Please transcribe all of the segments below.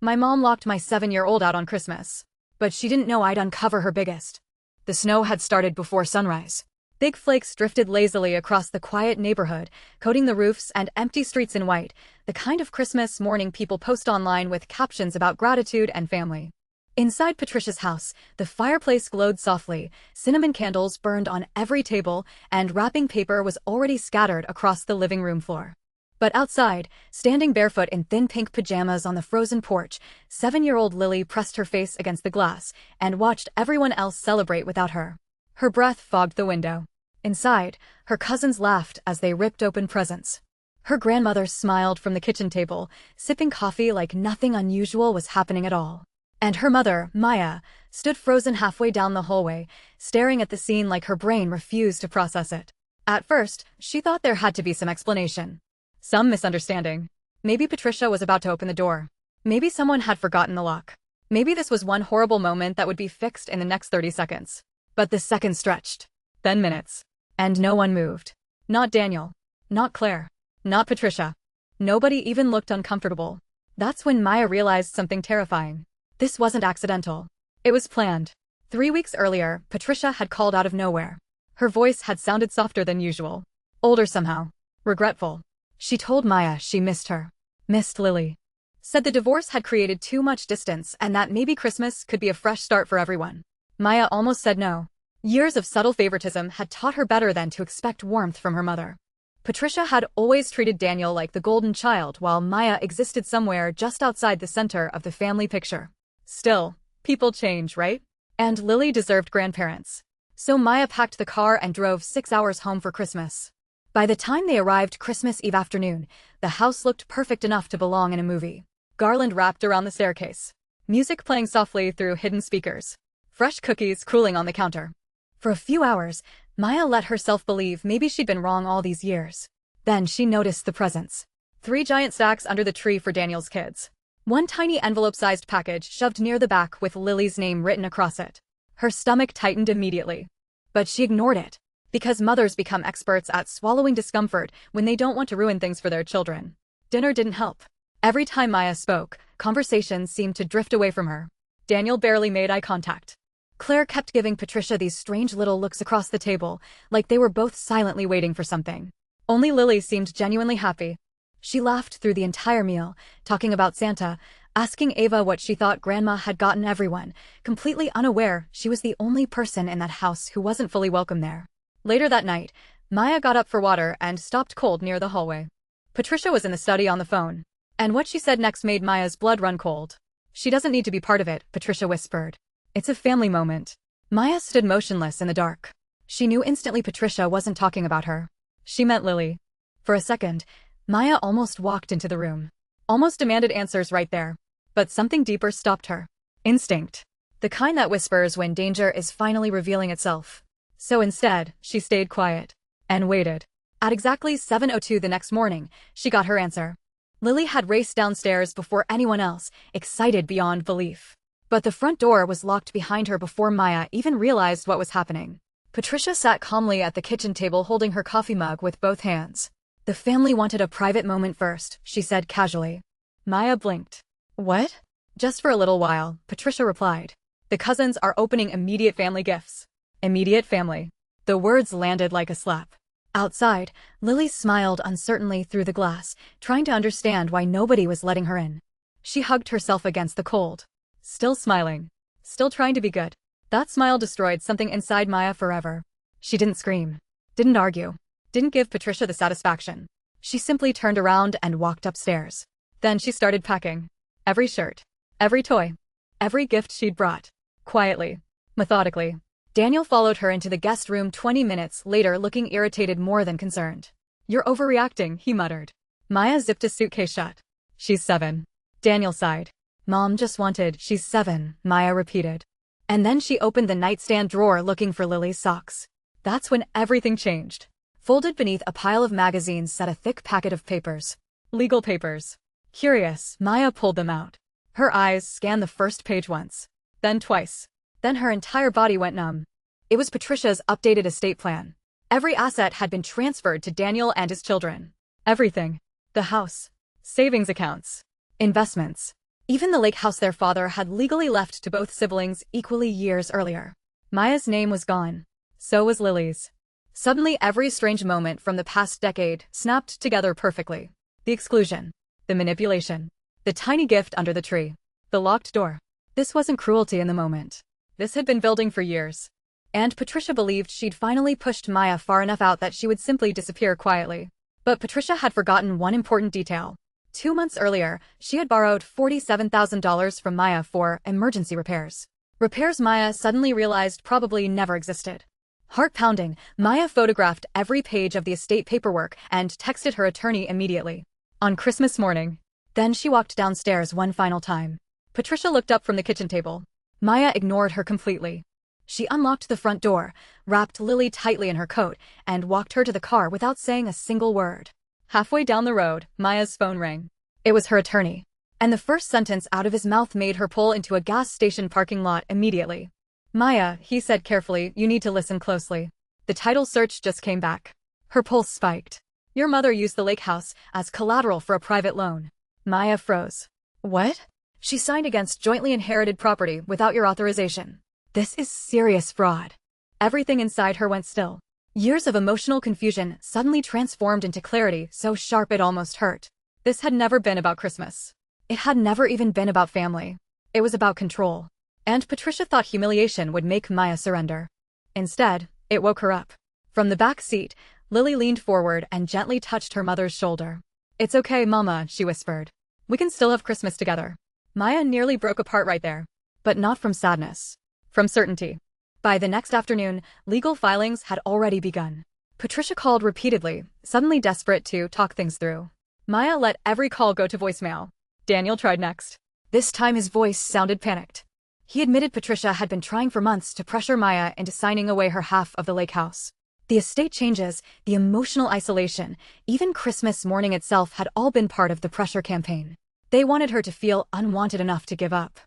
My mom locked my 7-year-old out on Christmas. But she didn't know I'd uncover her biggest. The snow had started before sunrise. Big flakes drifted lazily across the quiet neighborhood, coating the roofs and empty streets in white, the kind of Christmas morning people post online with captions about gratitude and family. Inside Patricia's house, the fireplace glowed softly, cinnamon candles burned on every table, and wrapping paper was already scattered across the living room floor. But outside, standing barefoot in thin pink pajamas on the frozen porch, 7-year-old Lily pressed her face against the glass and watched everyone else celebrate without her. Her breath fogged the window. Inside, her cousins laughed as they ripped open presents. Her grandmother smiled from the kitchen table, sipping coffee like nothing unusual was happening at all. And her mother, Maya, stood frozen halfway down the hallway, staring at the scene like her brain refused to process it. At first, she thought there had to be some explanation. Some misunderstanding. Maybe Patricia was about to open the door. Maybe someone had forgotten the lock. Maybe this was one horrible moment that would be fixed in the next 30 seconds. But the seconds stretched. Then minutes. And no one moved. Not Daniel. Not Claire. Not Patricia. Nobody even looked uncomfortable. That's when Maya realized something terrifying. This wasn't accidental. It was planned. 3 weeks earlier, Patricia had called out of nowhere. Her voice had sounded softer than usual. Older somehow. Regretful. She told Maya she missed her. Missed Lily. Said the divorce had created too much distance and that maybe Christmas could be a fresh start for everyone. Maya almost said no. Years of subtle favoritism had taught her better than to expect warmth from her mother. Patricia had always treated Daniel like the golden child while Maya existed somewhere just outside the center of the family picture. Still, people change, right? And Lily deserved grandparents. So Maya packed the car and drove 6 hours home for Christmas. By the time they arrived Christmas Eve afternoon, the house looked perfect enough to belong in a movie. Garland wrapped around the staircase. Music playing softly through hidden speakers. Fresh cookies cooling on the counter. For a few hours, Maya let herself believe maybe she'd been wrong all these years. Then she noticed the presents. 3 giant stacks under the tree for Daniel's kids. 1 tiny envelope-sized package shoved near the back with Lily's name written across it. Her stomach tightened immediately. But she ignored it. Because mothers become experts at swallowing discomfort when they don't want to ruin things for their children. Dinner didn't help. Every time Maya spoke, conversations seemed to drift away from her. Daniel barely made eye contact. Claire kept giving Patricia these strange little looks across the table, like they were both silently waiting for something. Only Lily seemed genuinely happy. She laughed through the entire meal, talking about Santa, asking Ava what she thought Grandma had gotten everyone, completely unaware she was the only person in that house who wasn't fully welcome there. Later that night, Maya got up for water and stopped cold near the hallway. Patricia was in the study on the phone. And what she said next made Maya's blood run cold. She doesn't need to be part of it, Patricia whispered. It's a family moment. Maya stood motionless in the dark. She knew instantly Patricia wasn't talking about her. She meant Lily. For a second, Maya almost walked into the room. Almost demanded answers right there. But something deeper stopped her. Instinct. The kind that whispers when danger is finally revealing itself. So instead, she stayed quiet. And waited. At exactly 7:02 the next morning, she got her answer. Lily had raced downstairs before anyone else, excited beyond belief. But the front door was locked behind her before Maya even realized what was happening. Patricia sat calmly at the kitchen table holding her coffee mug with both hands. The family wanted a private moment first, she said casually. Maya blinked. What? Just for a little while, Patricia replied. The cousins are opening immediate family gifts. Immediate family. The words landed like a slap. Outside, Lily smiled uncertainly through the glass, trying to understand why nobody was letting her in. She hugged herself against the cold. Still smiling. Still trying to be good. That smile destroyed something inside Maya forever. She didn't scream. Didn't argue. Didn't give Patricia the satisfaction. She simply turned around and walked upstairs. Then she started packing. Every shirt. Every toy. Every gift she'd brought. Quietly. Methodically. Daniel followed her into the guest room 20 minutes later looking irritated more than concerned. You're overreacting, he muttered. Maya zipped his suitcase shut. She's 7. Daniel sighed. Mom just wanted, she's 7, Maya repeated. And then she opened the nightstand drawer looking for Lily's socks. That's when everything changed. Folded beneath a pile of magazines sat a thick packet of papers. Legal papers. Curious, Maya pulled them out. Her eyes scanned the first page once. Then twice. Then her entire body went numb. It was Patricia's updated estate plan. Every asset had been transferred to Daniel and his children. Everything. The house. Savings accounts. Investments. Even the lake house their father had legally left to both siblings equally years earlier. Maya's name was gone. So was Lily's. Suddenly every strange moment from the past decade snapped together perfectly. The exclusion. The manipulation. The tiny gift under the tree. The locked door. This wasn't cruelty in the moment. This had been building for years. And Patricia believed she'd finally pushed Maya far enough out that she would simply disappear quietly. But Patricia had forgotten one important detail. 2 months earlier, she had borrowed $47,000 from Maya for emergency repairs. Repairs Maya suddenly realized probably never existed. Heart-pounding, Maya photographed every page of the estate paperwork and texted her attorney immediately. On Christmas morning. Then she walked downstairs one final time. Patricia looked up from the kitchen table. Maya ignored her completely. She unlocked the front door, wrapped Lily tightly in her coat, and walked her to the car without saying a single word. Halfway down the road, Maya's phone rang. It was her attorney. And the first sentence out of his mouth made her pull into a gas station parking lot immediately. Maya, he said carefully, you need to listen closely. The title search just came back. Her pulse spiked. Your mother used the lake house as collateral for a private loan. Maya froze. What? She signed against jointly inherited property without your authorization. This is serious fraud. Everything inside her went still. Years of emotional confusion suddenly transformed into clarity so sharp it almost hurt. This had never been about Christmas. It had never even been about family. It was about control. And Patricia thought humiliation would make Maya surrender. Instead, it woke her up. From the back seat, Lily leaned forward and gently touched her mother's shoulder. It's okay, Mama, she whispered. We can still have Christmas together. Maya nearly broke apart right there. But not from sadness. From certainty. By the next afternoon, legal filings had already begun. Patricia called repeatedly, suddenly desperate to talk things through. Maya let every call go to voicemail. Daniel tried next. This time his voice sounded panicked. He admitted Patricia had been trying for months to pressure Maya into signing away her half of the lake house. The estate changes, the emotional isolation, even Christmas morning itself had all been part of the pressure campaign. They wanted her to feel unwanted enough to give up.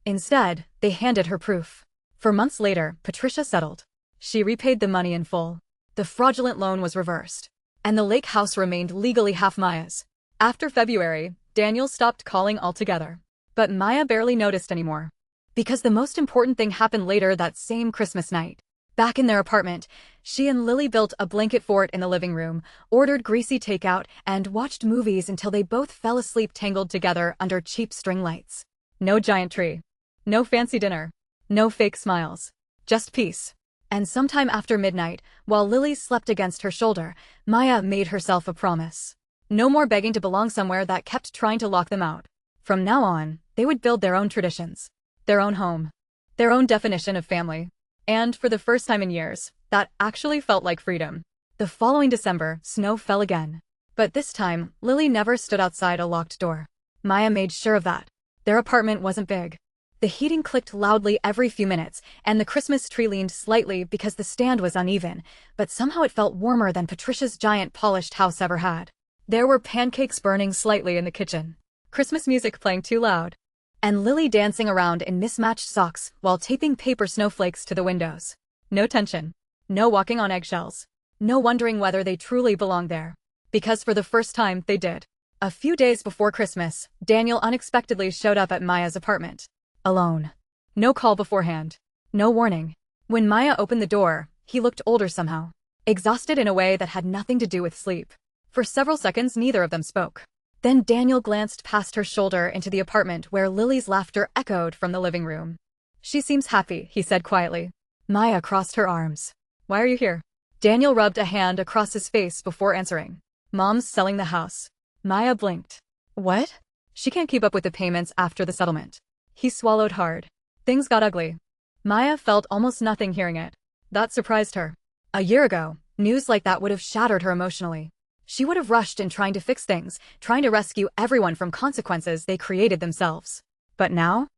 Instead, they handed her proof. For months later, Patricia settled. She repaid the money in full. The fraudulent loan was reversed. And the lake house remained legally half Maya's. After February, Daniel stopped calling altogether. But Maya barely noticed anymore. Because the most important thing happened later that same Christmas night. Back in their apartment, she and Lily built a blanket fort in the living room, ordered greasy takeout, and watched movies until they both fell asleep tangled together under cheap string lights. No giant tree. No fancy dinner. No fake smiles. Just peace. And sometime after midnight, while Lily slept against her shoulder, Maya made herself a promise. No more begging to belong somewhere that kept trying to lock them out. From now on, they would build their own traditions. Their own home. Their own definition of family. And for the first time in years, that actually felt like freedom. The following December, snow fell again. But this time, Lily never stood outside a locked door. Maya made sure of that. Their apartment wasn't big. The heating clicked loudly every few minutes, and the Christmas tree leaned slightly because the stand was uneven, but somehow it felt warmer than Patricia's giant polished house ever had. There were pancakes burning slightly in the kitchen, Christmas music playing too loud, and Lily dancing around in mismatched socks while taping paper snowflakes to the windows. No tension. No walking on eggshells. No wondering whether they truly belonged there. Because for the first time, they did. A few days before Christmas, Daniel unexpectedly showed up at Maya's apartment. Alone. No call beforehand. No warning. When Maya opened the door, he looked older somehow. Exhausted in a way that had nothing to do with sleep. For several seconds, neither of them spoke. Then Daniel glanced past her shoulder into the apartment where Lily's laughter echoed from the living room. She seems happy, he said quietly. Maya crossed her arms. Why are you here? Daniel rubbed a hand across his face before answering. Mom's selling the house. Maya blinked. What? She can't keep up with the payments after the settlement. He swallowed hard. Things got ugly. Maya felt almost nothing hearing it. That surprised her. A year ago, news like that would have shattered her emotionally. She would have rushed in trying to fix things, trying to rescue everyone from consequences they created themselves. But now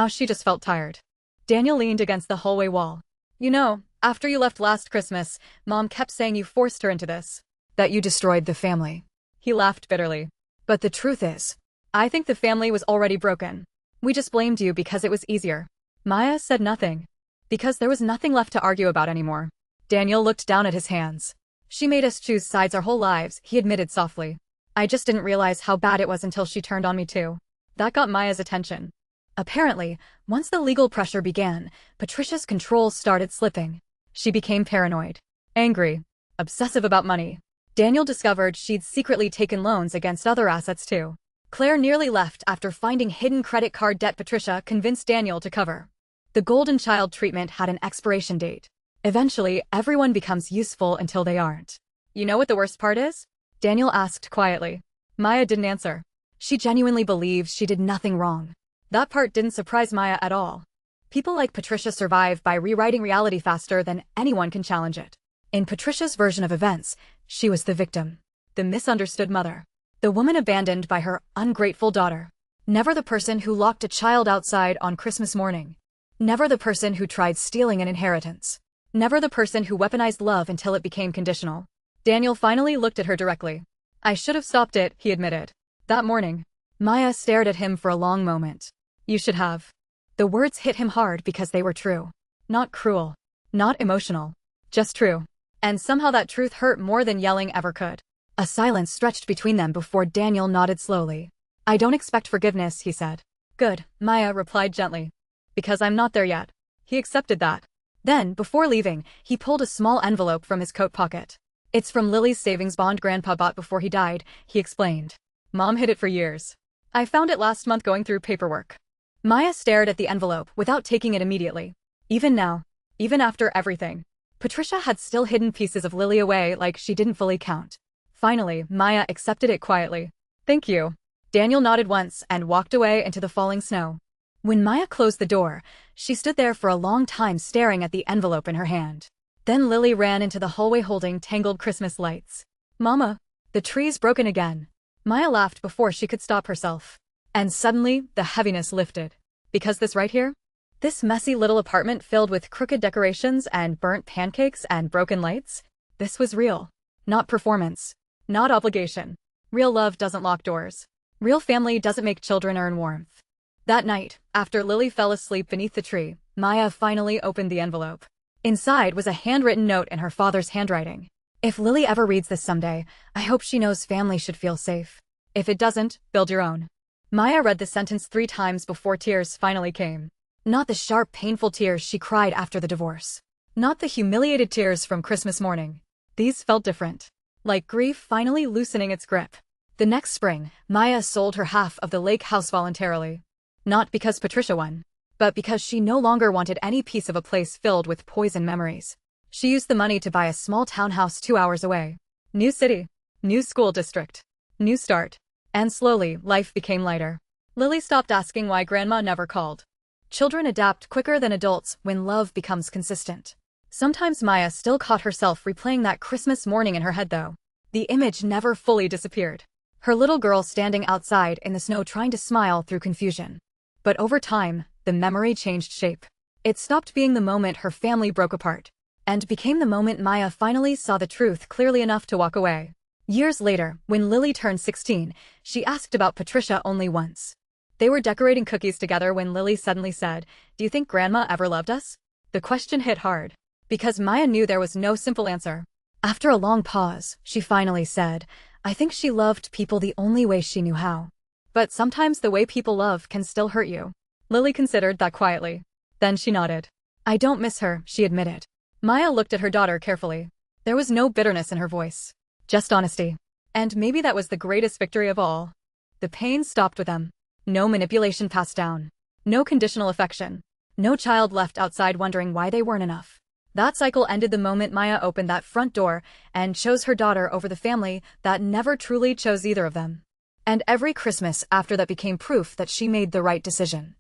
she just felt tired. Daniel leaned against the hallway wall. You know, after you left last Christmas, Mom kept saying you forced her into this. That you destroyed the family. He laughed bitterly. But the truth is, I think the family was already broken. We just blamed you because it was easier. Maya said nothing. Because there was nothing left to argue about anymore. Daniel looked down at his hands. She made us choose sides our whole lives, he admitted softly. I just didn't realize how bad it was until she turned on me too. That got Maya's attention. Apparently, once the legal pressure began, Patricia's control started slipping. She became paranoid, angry, obsessive about money. Daniel discovered she'd secretly taken loans against other assets too. Claire nearly left after finding hidden credit card debt Patricia convinced Daniel to cover. The golden child treatment had an expiration date. Eventually, everyone becomes useful until they aren't. You know what the worst part is? Daniel asked quietly. Maya didn't answer. She genuinely believes she did nothing wrong. That part didn't surprise Maya at all. People like Patricia survive by rewriting reality faster than anyone can challenge it. In Patricia's version of events, she was the victim, the misunderstood mother, the woman abandoned by her ungrateful daughter. Never the person who locked a child outside on Christmas morning. Never the person who tried stealing an inheritance. Never the person who weaponized love until it became conditional. Daniel finally looked at her directly. I should have stopped it, he admitted. That morning, Maya stared at him for a long moment. You should have. The words hit him hard because they were true. Not cruel. Not emotional. Just true. And somehow that truth hurt more than yelling ever could. A silence stretched between them before Daniel nodded slowly. I don't expect forgiveness, he said. Good, Maya replied gently. Because I'm not there yet. He accepted that. Then, before leaving, he pulled a small envelope from his coat pocket. It's from Lily's savings bond Grandpa bought before he died, he explained. Mom hid it for years. I found it last month going through paperwork. Maya stared at the envelope without taking it immediately. Even now, even after everything, Patricia had still hidden pieces of Lily away like she didn't fully count. Finally, Maya accepted it quietly. Thank you. Daniel nodded once and walked away into the falling snow. When Maya closed the door, she stood there for a long time staring at the envelope in her hand. Then Lily ran into the hallway holding tangled Christmas lights. Mama, the tree's broken again. Maya laughed before she could stop herself. And suddenly, the heaviness lifted. Because this right here? This messy little apartment filled with crooked decorations and burnt pancakes and broken lights? This was real. Not performance. Not obligation. Real love doesn't lock doors. Real family doesn't make children earn warmth. That night, after Lily fell asleep beneath the tree, Maya finally opened the envelope. Inside was a handwritten note in her father's handwriting. If Lily ever reads this someday, I hope she knows family should feel safe. If it doesn't, build your own. Maya read the sentence 3 times before tears finally came. Not the sharp, painful tears she cried after the divorce. Not the humiliated tears from Christmas morning. These felt different. Like grief finally loosening its grip. The next spring, Maya sold her half of the lake house voluntarily. Not because Patricia won, but because she no longer wanted any piece of a place filled with poison memories. She used the money to buy a small townhouse 2 hours away. New city, new school district, new start. And slowly, life became lighter. Lily stopped asking why Grandma never called. Children adapt quicker than adults when love becomes consistent. Sometimes Maya still caught herself replaying that Christmas morning in her head though. The image never fully disappeared. Her little girl standing outside in the snow trying to smile through confusion. But over time, the memory changed shape. It stopped being the moment her family broke apart, and became the moment Maya finally saw the truth clearly enough to walk away. Years later, when Lily turned 16, she asked about Patricia only once. They were decorating cookies together when Lily suddenly said, "Do you think Grandma ever loved us?" The question hit hard, because Maya knew there was no simple answer. After a long pause, she finally said, "I think she loved people the only way she knew how. But sometimes the way people love can still hurt you." Lily considered that quietly. Then she nodded. "I don't miss her," she admitted. Maya looked at her daughter carefully. There was no bitterness in her voice. Just honesty. And maybe that was the greatest victory of all. The pain stopped with them. No manipulation passed down. No conditional affection. No child left outside wondering why they weren't enough. That cycle ended the moment Maya opened that front door and chose her daughter over the family that never truly chose either of them. And every Christmas after that became proof that she made the right decision.